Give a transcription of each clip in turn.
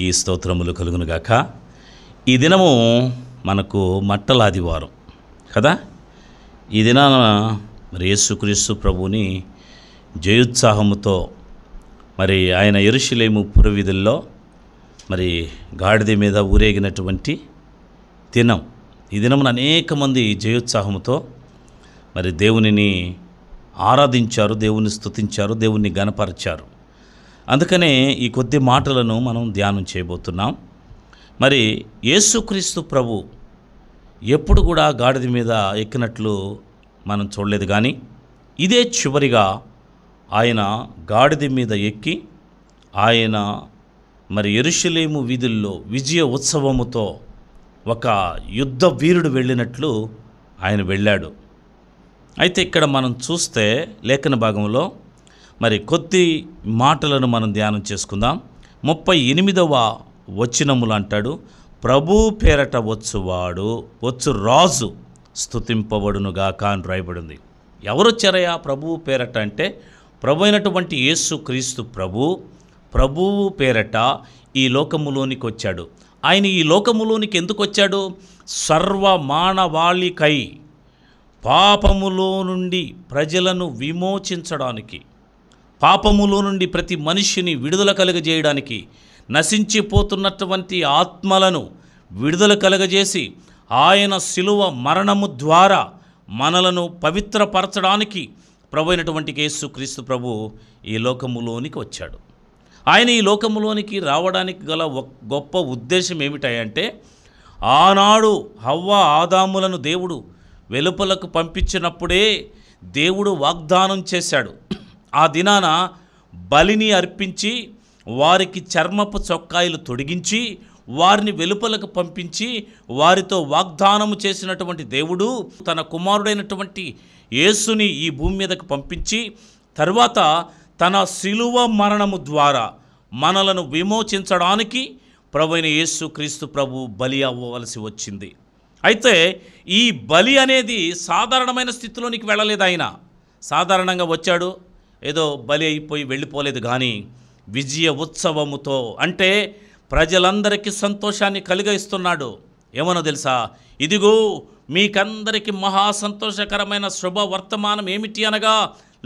ఈ స్తోత్రములు కలుగునుగాక. ఈ దినము మనకు మట్టల ఆదివారం కదా. ఈ దినాన మరి యేసుక్రీస్తు ప్రభువుని జయోత్సాహముతో మరి ఆయన యెరూషలేము పురవీధుల్లో మరి గాడిద మీద ఊరేగినటువంటి దినం. ఈ దినమున అనేక మంది జయోత్సాహముతో మరి దేవునిని ఆరాధించారు, దేవుని స్తుతించారు, దేవుని గణపరిచారు. అందుకనే ఈ కొద్ది మాటలను మనం ధ్యానం చేయబోతున్నాం. మరి యేసుక్రీస్తు ప్రభు ఎప్పుడు కూడా గాడిద మీద ఎక్కినట్లు మనం చూడలేదు, కానీ ఇదే చివరిగా ఆయన గాడిద మీద ఎక్కి ఆయన మరి యెరూషలేము వీధుల్లో విజయ ఉత్సవముతో ఒక యుద్ధ వీరుడు వెళ్ళినట్లు ఆయన వెళ్ళాడు. అయితే ఇక్కడ మనం చూస్తే లేఖన భాగంలో మరి కొద్ది మాటలను మనం ధ్యానం చేసుకుందాం. 38వ వచనములు అంటాడు, ప్రభు పేరట వచ్చువాడు వచ్చు రాజు స్తుతింపబడునుగాక అని రాయబడింది. ఎవరు వచ్చారయ్యా ప్రభువు పేరట అంటే, ప్రభు అయినటువంటి యేసుక్రీస్తు ప్రభువు పేరట ఈ లోకములోనికి వచ్చాడు. ఆయన ఈ లోకములోనికి ఎందుకు వచ్చాడు? సర్వమానవాళికై పాపములో నుండి ప్రజలను విమోచించడానికి, పాపములో నుండి ప్రతి మనిషిని విడుదల కలుగజేయడానికి, నశించిపోతున్నటువంటి ఆత్మలను విడుదల కలుగజేసి ఆయన శిలువ మరణము ద్వారా మనలను పవిత్రపరచడానికి ప్రభు అయినటువంటి యేసుక్రీస్తు ప్రభు ఈ లోకములోనికి వచ్చాడు. ఆయన ఈ లోకములోనికి రావడానికి గల గొప్ప ఉద్దేశం ఏమిటంటే, ఆనాడు హవ్వ ఆదాములను దేవుడు వెలుపలకు పంపించినప్పుడే దేవుడు వాగ్దానం చేశాడు. ఆ దినాన బలిని అర్పించి వారికి చర్మపు చొక్కాయలు తొడిగించి వారిని వెలుపలకు పంపించి వారితో వాగ్దానము చేసినటువంటి దేవుడు తన కుమారుడైనటువంటి యేసుని ఈ భూమి మీదకు పంపించి తర్వాత తన శిలువ మరణము ద్వారా మనలను విమోచించడానికి ప్రభువైన యేసుక్రీస్తు ప్రభు బలి అవ్వవలసి వచ్చింది. అయితే ఈ బలి అనేది సాధారణమైన స్థితిలోనికి వెళ్ళలేదు. ఆయన సాధారణంగా వచ్చాడు, ఏదో బలి అయిపోయి వెళ్ళిపోలేదు, కానీ విజయ ఉత్సవముతో, అంటే ప్రజలందరికీ సంతోషాన్ని కలిగిస్తున్నాడు. ఏమనో తెలుసా? ఇదిగో మీకందరికీ మహా సంతోషకరమైన శుభవర్తమానం ఏమిటి అనగా,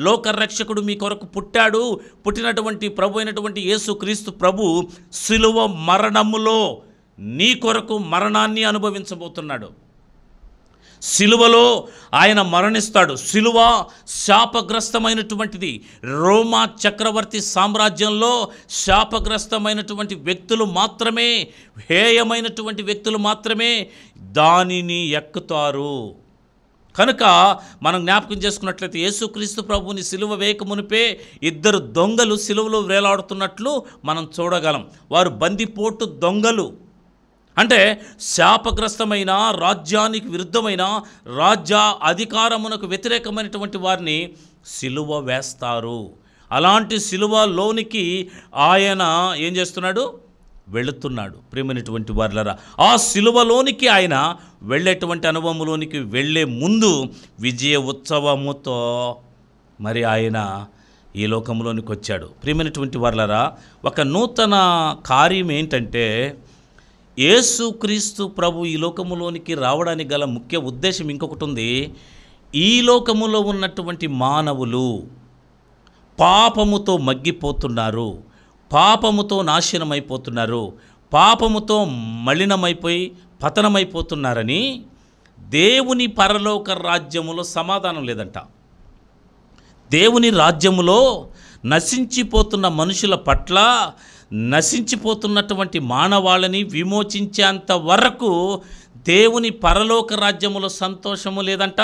లోకరక్షకుడు మీ కొరకు పుట్టాడు. పుట్టినటువంటి ప్రభు అయినటువంటి యేసుక్రీస్తు ప్రభు శిలువ మరణములో నీ కొరకు మరణాన్ని అనుభవించబోతున్నాడు. శిలువలో ఆయన మరణిస్తాడు. శిలువ శాపగ్రస్తమైనటువంటిది. రోమా చక్రవర్తి సామ్రాజ్యంలో శాపగ్రస్తమైనటువంటి వ్యక్తులు మాత్రమే, హేయమైనటువంటి వ్యక్తులు మాత్రమే దానిని ఎక్కుతారు. కనుక మనం జ్ఞాపకం చేసుకున్నట్లయితే యేసుక్రీస్తు ప్రభువుని సిలువ వేయక మునిపే 2 దొంగలు సిలువలో వేలాడుతున్నట్లు మనం చూడగలం. వారు బందిపోటు దొంగలు. అంటే శాపగ్రస్తమైన, రాజ్యానికి విరుద్ధమైన, రాజ్య అధికారమునకు వ్యతిరేకమైనటువంటి వారిని సిలువ వేస్తారు. అలాంటి సిలువలోనికి ఆయన ఏం చేస్తున్నాడు? వెళుతున్నాడు. ప్రియమైనటువంటి వారలారా, ఆ సిలువలోనికి ఆయన వెళ్ళేటువంటి అనుభవంలోనికి వెళ్ళే ముందు విజయ ఉత్సవముతో మరి ఆయన ఈ లోకంలోనికి వచ్చాడు. ప్రియమైనటువంటి వారలారా, ఒక నూతన కార్యం ఏంటంటే, యేసుక్రీస్తు ప్రభు ఈ లోకములోనికి రావడానికి గల ముఖ్య ఉద్దేశం ఇంకొకటి ఉంది. ఈ లోకములో ఉన్నటువంటి మానవులు పాపముతో మగ్గిపోతున్నారు, పాపముతో నాశనమైపోతున్నారు, పాపముతో మలినమైపోయి పతనమైపోతున్నారని దేవుని పరలోక రాజ్యములో సమాధానం లేదంట. దేవుని రాజ్యములో నశించిపోతున్న మనుషుల పట్ల, నశించిపోతున్నటువంటి మానవాళిని విమోచించేంత వరకు దేవుని పరలోక రాజ్యములో సంతోషము లేదంట,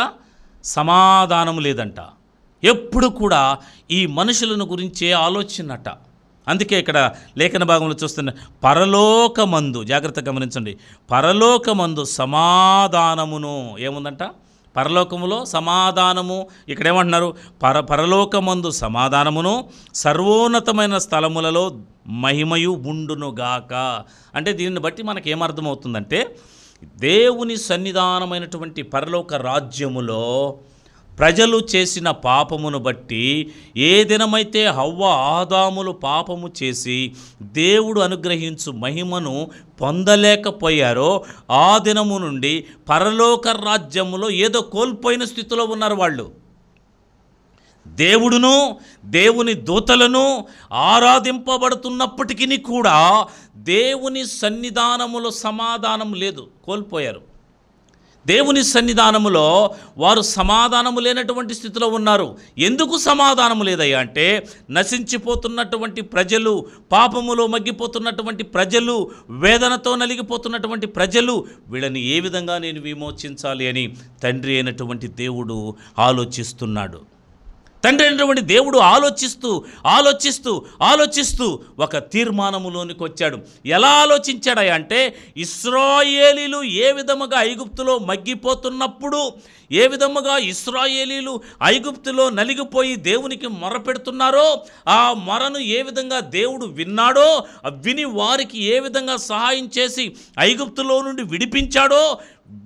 సమాధానము లేదంట. ఎప్పుడు కూడా ఈ మనుషులను గురించే ఆలోచనట. అందుకే ఇక్కడ లేఖన భాగంలో చూస్తున్న పరలోకమందు, జాగ్రత్తగా గమనించండి, పరలోకమందు సమాధానమును ఏముందంట? పరలోకములో సమాధానము. ఇక్కడ ఏమంటున్నారు? పరలోకమందు సమాధానమును, సర్వోన్నతమైన స్థలములలో మహిమయు ఉండునుగాక. అంటే దీనిని బట్టి మనకు ఏమర్థమవుతుందంటే, దేవుని సన్నిధానమైనటువంటి పరలోక రాజ్యములో ప్రజలు చేసిన పాపమును బట్టి ఏ దినమైతే హవ్వ ఆదాములు పాపము చేసి దేవుడు అనుగ్రహించు మహిమను పొందలేకపోయారో ఆ దినము నుండి పరలోక రాజ్యములో ఏదో కోల్పోయిన స్థితిలో ఉన్నారు వాళ్ళు. దేవుడును దేవుని దూతలను ఆరాధింపబడుతున్నప్పటికీ కూడా దేవుని సన్నిధానములో సమాధానం లేదు, కోల్పోయారు. దేవుని సన్నిధానములో వారు సమాధానము లేనటువంటి స్థితిలో ఉన్నారు. ఎందుకు సమాధానము లేదయ్యా అంటే, నశించిపోతున్నటువంటి ప్రజలు, పాపములో మగ్గిపోతున్నటువంటి ప్రజలు, వేదనతో నలిగిపోతున్నటువంటి ప్రజలు, వీళ్ళని ఏ విధంగా నేను విమోచించాలి అని తండ్రి అయినటువంటి దేవుడు ఆలోచిస్తున్నాడు. తండ్రి అయినటువంటి దేవుడు ఆలోచిస్తూ ఒక తీర్మానములోనికి వచ్చాడు. ఎలా ఆలోచించాడయ్యా అంటే, ఇశ్రాయేలీలు ఏ విధముగా ఐగుప్తులో మగ్గిపోతున్నప్పుడు, ఏ విధముగా ఇశ్రాయేలీలు ఐగుప్తులో నలిగిపోయి దేవునికి మొరపెడుతున్నారో, ఆ మొరను ఏ విధంగా దేవుడు విన్నాడో, విని వారికి ఏ విధంగా సహాయం చేసి ఐగుప్తులో నుండి విడిపించాడో,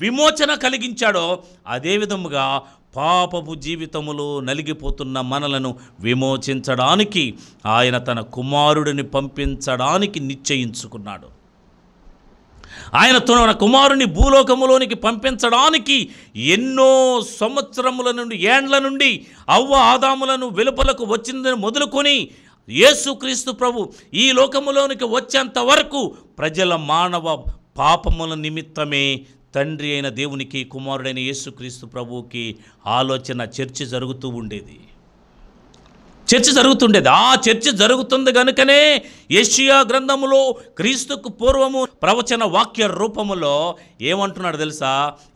విమోచన కలిగించాడో, అదే విధముగా పాపపు జీవితములో నలిగిపోతున్న మనలను విమోచించడానికి ఆయన తన కుమారుడిని పంపించడానికి నిశ్చయించుకున్నాడు. ఆయన తన కుమారుని భూలోకములోనికి పంపించడానికి ఎన్నో సంవత్సరముల నుండి, ఏండ్ల నుండి అవ్వ ఆదాములను వెలుపలకు వచ్చిందని మొదలుకొని యేసుక్రీస్తు ప్రభు ఈ లోకములోనికి వచ్చేంత వరకు ప్రజల మానవ పాపముల నిమిత్తమే తండ్రి అయిన దేవునికి, కుమారుడైన యేసుక్రీస్తు ప్రభువుకి చర్చ జరుగుతూ ఉండేది. ఆ చర్చ జరుగుతుంది కనుకనే యెషయా గ్రంథములో క్రీస్తుకు పూర్వము ప్రవచన వాక్య రూపములో ఏమంటున్నాడు తెలుసా?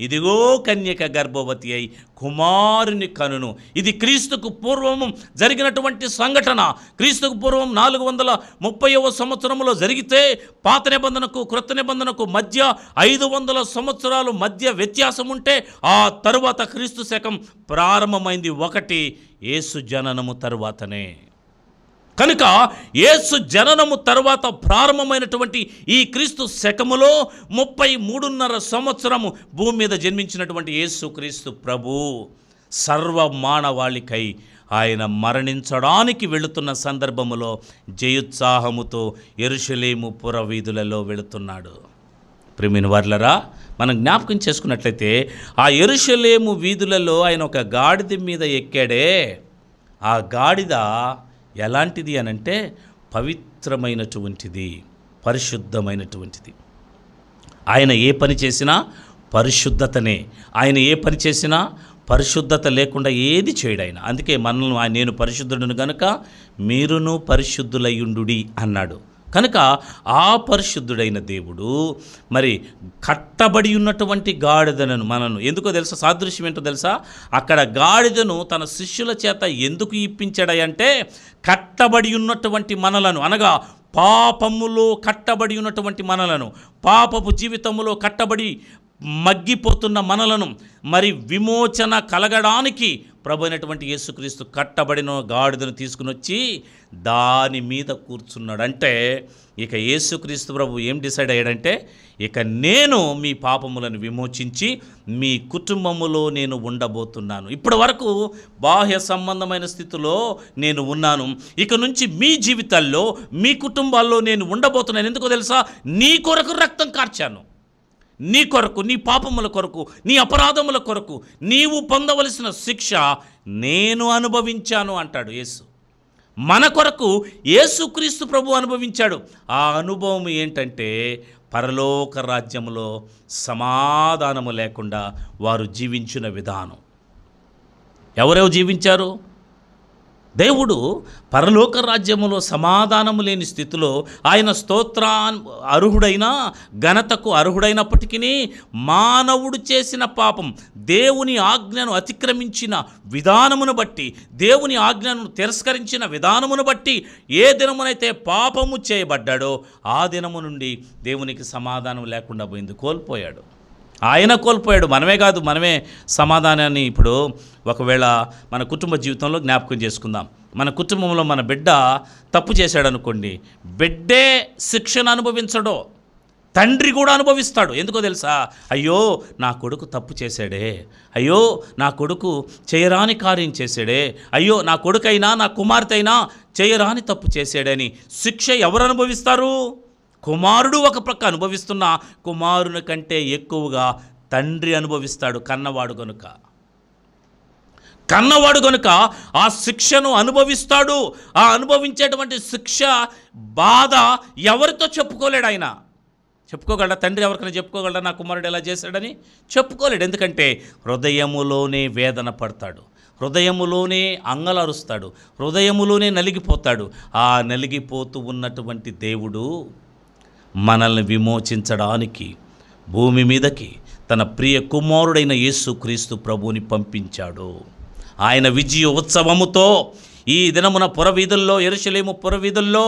ఇదిగో కన్యక గర్భవతి అయి కుమారుని కనును. ఇది క్రీస్తుకు పూర్వము జరిగినటువంటి సంఘటన. క్రీస్తుకు పూర్వం 430వ సంవత్సరంలో జరిగితే పాత నిబంధనకు క్రొత్త నిబంధనకు మధ్య 500 సంవత్సరాలు మధ్య వ్యత్యాసం ఉంటే, ఆ తరువాత క్రీస్తు శకం ప్రారంభమైంది ఒకటి యేసు జననము తరువాతనే. కనుక యేసు జననము తర్వాత ప్రారంభమైనటువంటి ఈ క్రీస్తు శకములో 33.5 సంవత్సరము భూమి మీద జన్మించినటువంటి యేసు క్రీస్తు ప్రభు సర్వ మానవాళికై ఆయన మరణించడానికి వెళుతున్న సందర్భములో జయోత్సాహముతో యెరూషలేము పురవీధులలో వెళుతున్నాడు. ప్రియమైన వారలారా, మనం జ్ఞాపకం చేసుకున్నట్లయితే ఆ యెరూషలేము వీధులలో ఆయన ఒక గాడిద మీద ఎక్కాడే. ఆ గాడిద ఎలాంటిది అనంటే పవిత్రమైనటువంటిది, పరిశుద్ధమైనటువంటిది. ఆయన ఏ పని చేసినా పరిశుద్ధతనే. ఆయన ఏ పని చేసినా పరిశుద్ధత లేకుండా ఏది చేయడు ఆయన. అందుకే మనల్ని నేను పరిశుద్ధుడును కనుక మీరును పరిశుద్ధులయ్యుండుడి అన్నాడు. కనుక ఆ పరిశుద్ధుడైన దేవుడు మరి కట్టబడి ఉన్నటువంటి గాడిదను మనను, ఎందుకో తెలుసా, సాదృశ్యం ఏంటో తెలుసా? అక్కడ గాడిదను తన శిష్యుల చేత ఎందుకు ఇప్పించాడంటే, కట్టబడి ఉన్నటువంటి మనలను, అనగా పాపములో కట్టబడి ఉన్నటువంటి మనలను, పాపపు జీవితములో కట్టబడి మగ్గిపోతున్న మనలను మరి విమోచన కలగడానికి ప్రభు అయినటువంటి యేసుక్రీస్తు కట్టబడిన గాడిదను తీసుకుని వచ్చి దాని మీద కూర్చున్నాడు. అంటే ఇక యేసుక్రీస్తు ప్రభు ఏం డిసైడ్ అయ్యాడంటే, ఇక నేను మీ పాపములను విమోచించి మీ కుటుంబములో నేను ఉండబోతున్నాను. ఇప్పటి వరకు బాహ్య సంబంధమైన స్థితిలో నేను ఉన్నాను, ఇక నుంచి మీ జీవితాల్లో, మీ కుటుంబాల్లో నేను ఉండబోతున్నాను. ఎందుకో తెలుసా? నీ కొరకు రక్తం కార్చాను, నీ కొరకు, నీ పాపముల కొరకు, నీ అపరాధముల కొరకు నీవు పొందవలసిన శిక్ష నేను అనుభవించాను అంటాడు యేసు. మన కొరకు యేసుక్రీస్తు ప్రభు అనుభవించాడు. ఆ అనుభవం ఏంటంటే, పరలోక రాజ్యములో సమాధానము లేకుండా వారు జీవించిన విధానం. ఎవరెవరు జీవించారు? దేవుడు పరలోక రాజ్యములో సమాధానము లేని స్థితిలో ఆయన అర్హుడైన, ఘనతకు అర్హుడైనప్పటికీ మానవుడు చేసిన పాపం, దేవుని ఆజ్ఞను అతిక్రమించిన విధానమును బట్టి, దేవుని ఆజ్ఞను తిరస్కరించిన విధానమును బట్టి ఏ దినమునైతే పాపము చేయబడ్డాడో ఆ దినము నుండి దేవునికి సమాధానం లేకుండా పోయింది, కోల్పోయాడు. ఆయన కోల్పోయాడు, మనమే కాదు. మనమే సమాధానాన్ని ఇప్పుడు ఒకవేళ మన కుటుంబ జీవితంలో జ్ఞాపకం చేసుకుందాం. మన కుటుంబంలో మన బిడ్డ తప్పు చేశాడు అనుకోండి, బిడ్డే శిక్షను అనుభవించడో, తండ్రి కూడా అనుభవిస్తాడు. ఎందుకో తెలుసా? అయ్యో నా కొడుకు తప్పు చేశాడే, అయ్యో నా కొడుకు చేయరాని కార్యం చేశాడే, అయ్యో నా కొడుకైనా నా కుమార్తె అయినా చేయరాని తప్పు చేశాడని శిక్ష ఎవరు అనుభవిస్తారు? కుమారుడు ఒక ప్రక్క అనుభవిస్తున్న కుమారుని కంటే ఎక్కువగా తండ్రి అనుభవిస్తాడు. కన్నవాడు కనుక ఆ శిక్షను అనుభవిస్తాడు. ఆ అనుభవించేటువంటి శిక్ష బాధ ఎవరితో చెప్పుకోలేడు. ఆయన చెప్పుకోగలడా? తండ్రి ఎవరికైనా చెప్పుకోగలడా నా కుమారుడు ఎలా చేశాడని? చెప్పుకోలేడు. ఎందుకంటే హృదయములోనే వేదన పడతాడు, హృదయములోనే అంగలరుస్తాడు, హృదయములోనే నలిగిపోతాడు. ఆ నలిగిపోతూ ఉన్నటువంటి దేవుడు మనల్ని విమోచించడానికి భూమి మీదకి తన ప్రియ కుమారుడైన యేసుక్రీస్తు ప్రభువుని పంపించాడు. ఆయన విజయ ఉత్సవముతో ఈ దినమున పురవీధుల్లో, యెరూషలేము పురవీధుల్లో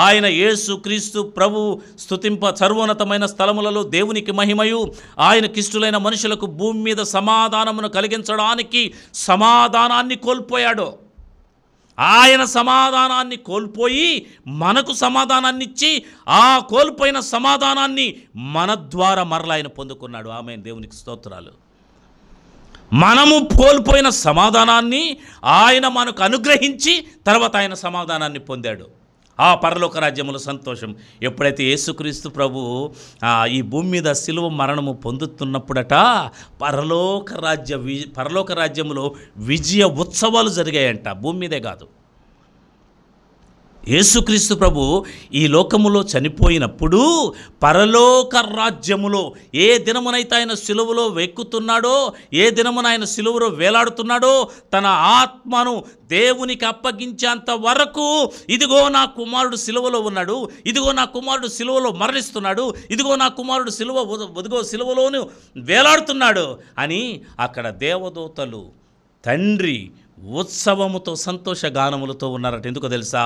ఆయన యేసుక్రీస్తు ప్రభు స్తుతింప సర్వోన్నతమైన స్థలములలో దేవునికి మహిమయు, ఆయనకిష్టులైన మనుషులకు భూమి మీద సమాధానమును కలిగించడానికి సమాధానాన్ని కోల్పోయాడు. ఆయన సమాధానాన్ని కోల్పోయి మనకు సమాధానాన్ని ఇచ్చి ఆ కోల్పోయిన సమాధానాన్ని మన ద్వారా మరలా ఆయన పొందుకున్నాడు. ఆమేన్, దేవునికి స్తోత్రాలు. మనము కోల్పోయిన సమాధానాన్ని ఆయన మనకు అనుగ్రహించి తర్వాత ఆయన సమాధానాన్ని పొందాడు. ఆ పరలోక రాజ్యములో సంతోషం. ఎప్పుడైతే యేసుక్రీస్తు ప్రభు ఈ భూమి మీద శిలువ మరణము పొందుతున్నప్పుడట పరలోక రాజ్యములో విజయ ఉత్సవాలు జరిగాయంట. భూమి మీదే కాదు. యేసుక్రీస్తు ప్రభు ఈ లోకములో చనిపోయినప్పుడు పరలోక రాజ్యములో ఏ దినమునైతే ఆయన సిలువలో వెక్కుతున్నాడో, ఏ దినమున ఆయన సిలువలో వేలాడుతున్నాడో, తన ఆత్మను దేవునికి అప్పగించేంత వరకు ఇదిగో నా కుమారుడు సిలువలో ఉన్నాడు, ఇదిగో నా కుమారుడు సిలువలో మరణిస్తున్నాడు, ఇదిగో నా కుమారుడు సిలువలోను వేలాడుతున్నాడు అని అక్కడ దేవదూతలు తండ్రి ఉత్సవముతో సంతోషగానములతో ఉన్నారట. ఎందుకో తెలుసా?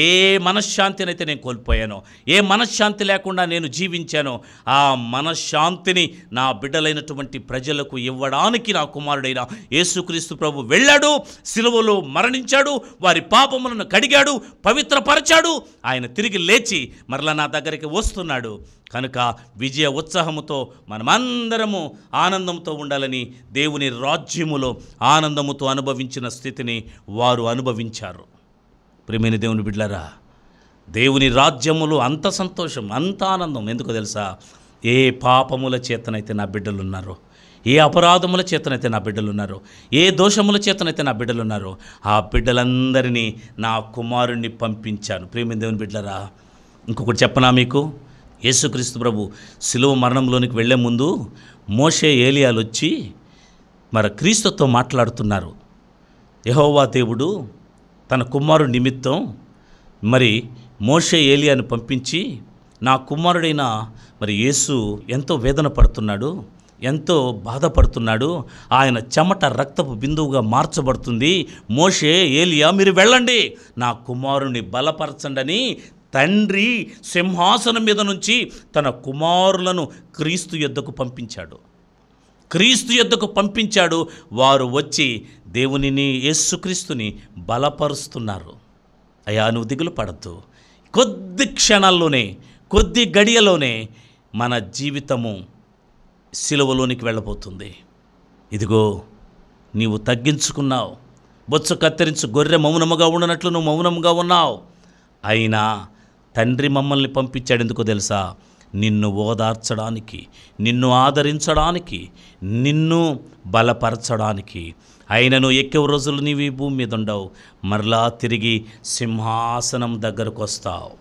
ఏ మనశ్శాంతినైతే నేను కోల్పోయానో, ఏ మనశ్శాంతి లేకుండా నేను జీవించానో, ఆ మనశ్శాంతిని నా బిడ్డలైనటువంటి ప్రజలకు ఇవ్వడానికి నా కుమారుడైన యేసుక్రీస్తు ప్రభు వెళ్ళాడు, సిలువలో మరణించాడు, వారి పాపములను కడిగాడు, పవిత్రపరచాడు. ఆయన తిరిగి లేచి మరలా నా దగ్గరికి వస్తున్నాడు. కనుక విజయ ఉత్సాహముతో మనమందరము ఆనందంతో ఉండాలని దేవుని రాజ్యములో ఆనందముతో అనుభవించిన స్థితిని వారు అనుభవించారు. ప్రియమైన దేవుని బిడ్డలారా, దేవుని రాజ్యములో అంత సంతోషం, అంత ఆనందం. ఎందుకో తెలుసా? ఏ పాపముల చేతనైతే నా బిడ్డలున్నారో, ఏ అపరాధముల చేతనైతే నా బిడ్డలున్నారో, ఏ దోషముల చేతనైతే నా బిడ్డలున్నారో ఆ బిడ్డలందరినీ నా కుమారుణ్ణి పంపించాను. ప్రియమైన దేవుని బిడ్డలారా, ఇంకొకటి చెప్పనా మీకు? యేసుక్రీస్తు ప్రభు శిలువ మరణంలోనికి వెళ్ళే ముందు మోషే, ఏలియాలు వచ్చి మరి క్రీస్తుతో మాట్లాడుతున్నారు. యెహోవా దేవుడు తన కుమారుడి నిమిత్తం మరి మోషే, ఏలియాను పంపించి నా కుమారుడైన మరి యేసు ఎంతో వేదన పడుతున్నాడు, ఎంతో బాధపడుతున్నాడు, ఆయన చెమట రక్తపు బిందువుగా మార్చబడుతుంది. మోషే, ఏలియా మీరు వెళ్ళండి, నా కుమారుని బలపరచండి అని తండ్రి సింహాసనం మీద నుంచి తన కుమారులను క్రీస్తు యొద్దకు పంపించాడు. వారు వచ్చి దేవునిని, యేసుక్రీస్తుని బలపరుస్తున్నారు. అయ్యా, నువ్వు దిగులు పడద్దు. కొద్ది క్షణాల్లోనే, కొద్ది గడియలోనే మన జీవితము సిలువలోనికి వెళ్ళబోతుంది. ఇదిగో నీవు తగ్గించుకున్నావు, బొచ్చు కత్తిరించు గొర్రె మౌనముగా ఉండనట్లు నువ్వు మౌనముగా ఉన్నావు. అయినా తండ్రి మమ్మల్ని పంపించాడు. ఎందుకో తెలుసా? నిన్ను ఓదార్చడానికి, నిన్ను ఆదరించడానికి, నిన్ను బలపరచడానికి. అయినను ఎక్కువ రోజులు నీవు ఈ భూమి మీద ఉండవు, మరలా తిరిగి సింహాసనం దగ్గరకు వస్తావు,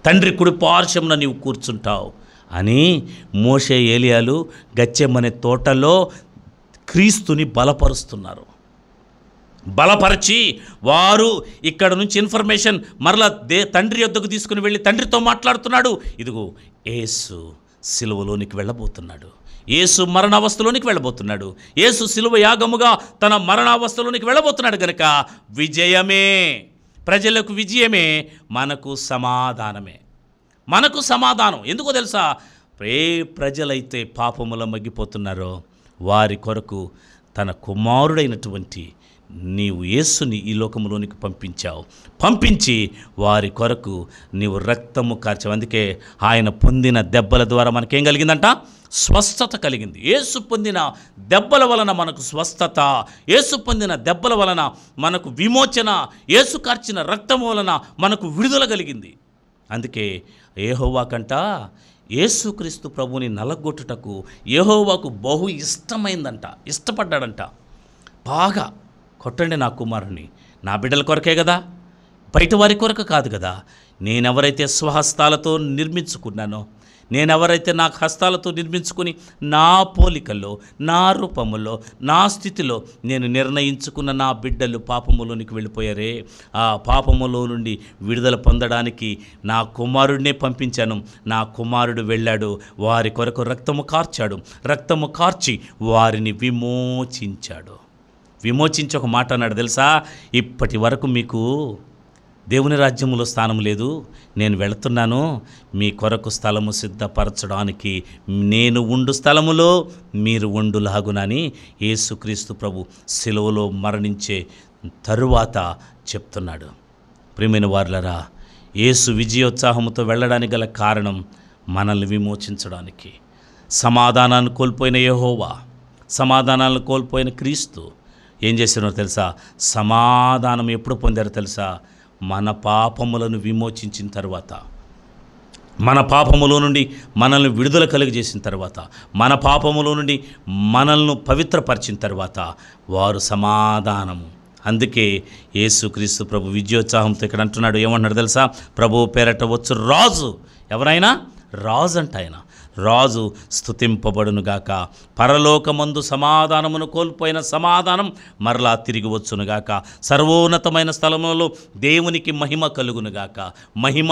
తండ్రి కుడి పార్శ్వమున నీవు కూర్చుంటావు అని మోషే, ఏలియాలు గెత్సేమనే తోటలో క్రీస్తుని బలపరుస్తున్నారు. బలపరిచి వారు ఇక్కడ నుంచి ఇన్ఫర్మేషన్ మరలా తండ్రి యొద్దకు తీసుకుని వెళ్ళి తండ్రితో మాట్లాడుతున్నాడు. ఇదిగో యేసు సిలువలోనికి వెళ్ళబోతున్నాడు, యేసు మరణావస్థలోనికి వెళ్ళబోతున్నాడు, యేసు సిలువ యాగముగా తన మరణావస్థలోనికి వెళ్ళబోతున్నాడు. కనుక విజయమే, ప్రజలకు విజయమే, మనకు సమాధానమే, మనకు సమాధానం. ఎందుకో తెలుసా? ఏ ప్రజలైతే పాపములో మగ్గిపోతున్నారో వారి కొరకు తన కుమారుడైనటువంటి నీవు యేసుని ఈ లోకంలోనికి పంపించి వారి కొరకు నీవు రక్తము కార్చావు. అందుకే ఆయన పొందిన దెబ్బల ద్వారా మనకేం కలిగిందంట? స్వస్థత కలిగింది. యేసు పొందిన దెబ్బల వలన మనకు స్వస్థత, యేసు పొందిన దెబ్బల వలన మనకు విమోచన, యేసు కార్చిన రక్తం వలన మనకు విడుదల కలిగింది. అందుకే యెహోవా కంట యేసుక్రీస్తు ప్రభువుని నలగొట్టుటకు యెహోవాకు బహు ఇష్టపడ్డాడంట. బాగా కొట్టండి నా కుమారుని, నా బిడ్డల కొరకే కదా, బయట వారి కొరకు కాదు కదా. నేనెవరైతే స్వహస్తాలతో నిర్మించుకున్నానో, నేనెవరైతే నా హస్తాలతో నిర్మించుకుని నా పోలికల్లో, నా రూపములో, నా స్థితిలో నేను నిర్ణయించుకున్న నా బిడ్డలు పాపములోనికి వెళ్ళిపోయారే, ఆ పాపములో నుండి విడుదల పొందడానికి నా కుమారుడినే పంపించాను. నా కుమారుడు వెళ్ళాడు, వారి కొరకు రక్తము కార్చి వారిని విమోచించి ఒక మాట అన్నాడు తెలుసా? ఇప్పటి వరకు మీకు దేవుని రాజ్యములో స్థానం లేదు, నేను వెళుతున్నాను మీ కొరకు స్థలము సిద్ధపరచడానికి, నేను ఉండు స్థలములో మీరు ఉండులాగునని యేసుక్రీస్తు ప్రభు సిలువలో మరణించే తరువాత చెప్తున్నాడు. ప్రియమైన వారులారా, యేసు విజయోత్సాహముతో వెళ్ళడానికి గల కారణం మనల్ని విమోచించడానికి. సమాధానాన్ని కోల్పోయిన యెహోవా, సమాధానాలను కోల్పోయిన క్రీస్తు ఏం చేసినారో తెలుసా? సమాధానం ఎప్పుడు పొందారో తెలుసా? మన పాపములను విమోచించిన తర్వాత, మన పాపములో నుండి మనల్ని విడుదల కలిగజేసిన తర్వాత, మన పాపములో నుండి మనల్ని పవిత్రపరిచిన తర్వాత వారు సమాధానము. అందుకే యేసుక్రీస్తు ప్రభు విజయోత్సాహంతో ఇక్కడ అంటున్నాడు, ఏమంటున్నాడు తెలుసా? ప్రభువు పేరట వచ్చు రాజు, ఎవరైనా రాజు అంట, ఆయన రాజు స్తుతింపబడునుగాక. పరలోకమందు సమాధానమును కోల్పోయిన సమాధానం మరలా తిరిగి వచ్చునుగాక. సర్వోన్నతమైన స్థలములలో దేవునికి మహిమ కలుగునుగాక. మహిమ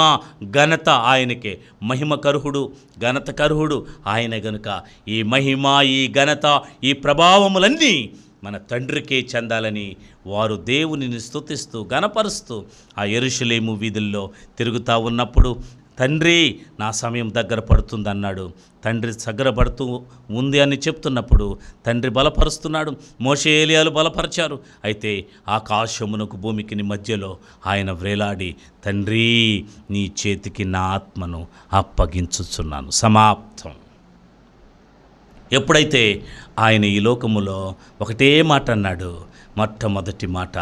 ఘనత ఆయనకే. మహిమకర్హుడు, ఘనతకర్హుడు ఆయన గనుక ఈ మహిమ, ఈ ఘనత, ఈ ప్రభావములన్నీ మన తండ్రికే చెందాలని వారు దేవునిని స్తుతిస్తూ గణపరుస్తూ ఆ యెరూషలేము వీధుల్లో తిరుగుతూ ఉన్నప్పుడు, తండ్రి నా సమయం దగ్గర పడుతుందన్నాడు. తండ్రి దగ్గర పడుతూ ఉంది అని చెప్తున్నప్పుడు తండ్రి బలపరుస్తున్నాడు. మోషే, ఏలియాలు బలపరిచారు. అయితే ఆకాశమునకు భూమికి మధ్యలో ఆయన వ్రేలాడి, తండ్రి నీ చేతికి నా ఆత్మను అప్పగించుచున్నాను, సమాప్తం. ఎప్పుడైతే ఆయన ఈ లోకములో ఒకటే మాట అన్నాడు, మొట్టమొదటి మాట,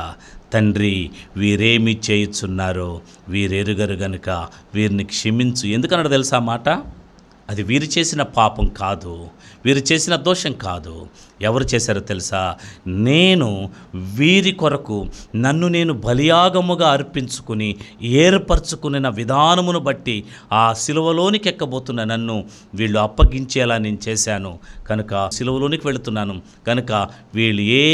తండ్రి వీరేమి చేయుచున్నారో వీరెరుగరు గనుక వీరిని క్షమించు. ఎందుకన్నాడు తెలుసా ఆ మాట? అది వీరు చేసిన పాపం కాదు, వీరు చేసిన దోషం కాదు. ఎవరు చేశారో తెలుసా? నేను వీరి కొరకు నన్ను నేను బలియాగముగా అర్పించుకుని ఏర్పరచుకున్న విధానమును బట్టి ఆ సిలువలోనికి ఎక్కబోతున్న నన్ను వీళ్ళు అప్పగించేలా నేను చేశాను కనుక సిలువలోనికి వెళుతున్నాను కనుక వీళ్ళు ఏ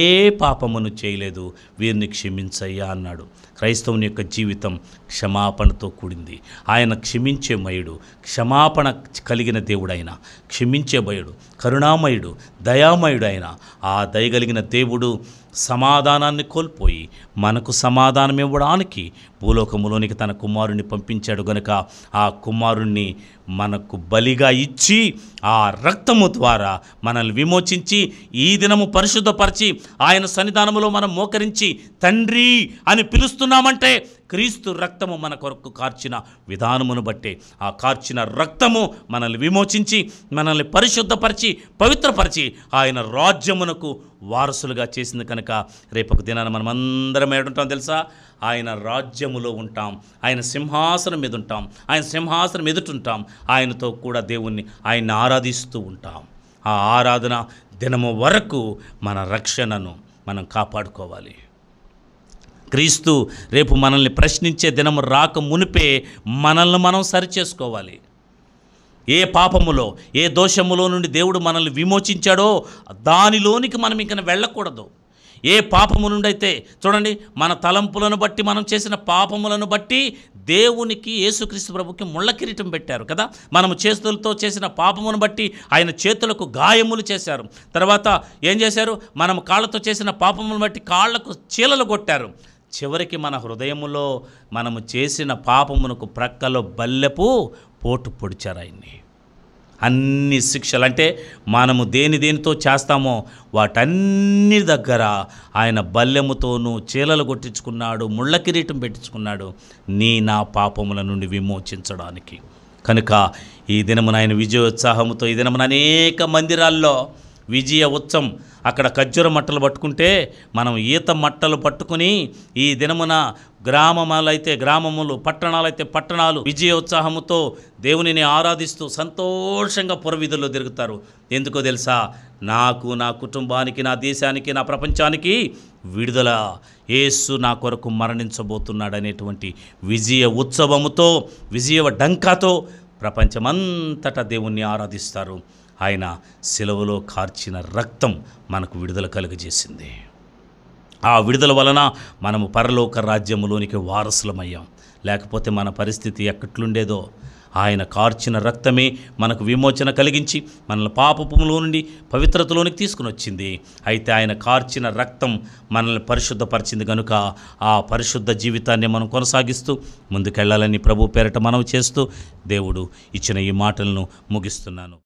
పాపమును చేయలేదు, వీరిని క్షమించయ్యా అన్నాడు. క్రైస్తవుని యొక్క జీవితం క్షమాపణతో కూడింది. ఆయన క్షమించే మయుడు, క్షమాపణ కలిగిన దేవుడు, ఆయన క్షమించే మయుడు, కరుణామయుడు, దయామయుడు. ఆయన ఆ దయగలిగిన దేవుడు సమాధానాన్ని కోల్పోయి మనకు సమాధానం ఇవ్వడానికి భూలోకములోనికి తన కుమారుణ్ణి పంపించాడు గనుక ఆ కుమారుణ్ణి మనకు బలిగా ఇచ్చి ఆ రక్తము ద్వారా మనల్ని విమోచించి ఈ దినము పరిశుద్ధపరిచి ఆయన సన్నిధానములో మనం మోకరించి తండ్రి అని పిలుస్తున్నామంటే క్రీస్తు రక్తము మన కొరకు కార్చిన విధానమును బట్టే. ఆ కార్చిన రక్తము మనల్ని విమోచించి మనల్ని పరిశుద్ధపరిచి పవిత్రపరిచి ఆయన రాజ్యమునకు వారసులుగా చేసింది కనుక రేపొక దినాన మనం అందరం ఏడుంటాం తెలుసా? ఆయన రాజ్యములో ఉంటాం, ఆయన సింహాసనం మీద ఉంటాం, ఆయన సింహాసనం ఎదుటుంటాం, ఆయనతో కూడా దేవుణ్ణి ఆయన్ని ఆరాధిస్తూ ఉంటాం. ఆ ఆరాధన దినము వరకు మన రక్షణను మనం కాపాడుకోవాలి. క్రీస్తు రేపు మనల్ని ప్రశ్నించే దినము రాక మునిపే మనల్ని మనం సరిచేసుకోవాలి. ఏ పాపములో, ఏ దోషములో నుండి దేవుడు మనల్ని విమోచించాడో దానిలోనికి మనం ఇంక వెళ్ళకూడదు. ఏ పాపము నుండి అయితే చూడండి, మన తలంపులను బట్టి మనం చేసిన పాపములను బట్టి దేవునికి, యేసుక్రీస్తు ప్రభుకి ముళ్ళ కిరీటం పెట్టారు కదా. మనము చేతులతో చేసిన పాపమును బట్టి ఆయన చేతులకు గాయములు చేశారు. తర్వాత ఏం చేశారు? మనం కాళ్ళతో చేసిన పాపమును బట్టి కాళ్లకు చీలలు కొట్టారు. చివరికి మన హృదయములో మనము చేసిన పాపమునకు ప్రక్కలో బల్లెపు పోటు పొడిచారు ఆయన్ని. అన్ని శిక్షలు అంటే మనము దేనితో చేస్తామో వాటన్ని దగ్గర ఆయన బల్లెముతోనూ చీలలు కొట్టించుకున్నాడు, ముళ్ళ కిరీటం పెట్టించుకున్నాడు నా పాపముల నుండి విమోచించడానికి. కనుక ఈ దినమున ఆయన విజయోత్సాహంతో ఈ దినమున అనేక మందిరాల్లో విజయ ఉత్సవం, అక్కడ ఖర్జూర మట్టలు పట్టుకుంటే మనం ఈత మట్టలు పట్టుకుని ఈ దినమున గ్రామములైతే గ్రామములు, పట్టణాలైతే పట్టణాలు విజయోత్సాహముతో దేవునిని ఆరాధిస్తూ సంతోషంగా పురవీధుల్లో తిరుగుతారు. ఎందుకో తెలుసా? నాకు, నా కుటుంబానికి, నా దేశానికి, నా ప్రపంచానికి విడుదల, యేసు నా కొరకు మరణించబోతున్నాడు అనేటువంటి విజయ ఉత్సవముతో, విజయ డంకాతో ప్రపంచమంతటా దేవుణ్ణి ఆరాధిస్తారు. ఆయన శిలువలో కార్చిన రక్తం మనకు విడుదల కలుగజేసింది. ఆ విడుదల వలన మనము పరలోక రాజ్యములోనికి వారసులమయ్యాం. లేకపోతే మన పరిస్థితి ఎక్కట్లుండేదో. ఆయన కార్చిన రక్తమే మనకు విమోచన కలిగించి మనల్ని పాపములో నుండి పవిత్రతలోనికి తీసుకుని వచ్చింది. అయితే ఆయన కార్చిన రక్తం మనల్ని పరిశుద్ధపరిచింది కనుక ఆ పరిశుద్ధ జీవితాన్ని మనం కొనసాగిస్తూ ముందుకెళ్లాలని ప్రభు పేరట మనవి చేస్తూ దేవుడు ఇచ్చిన ఈ మాటలను ముగిస్తున్నాను.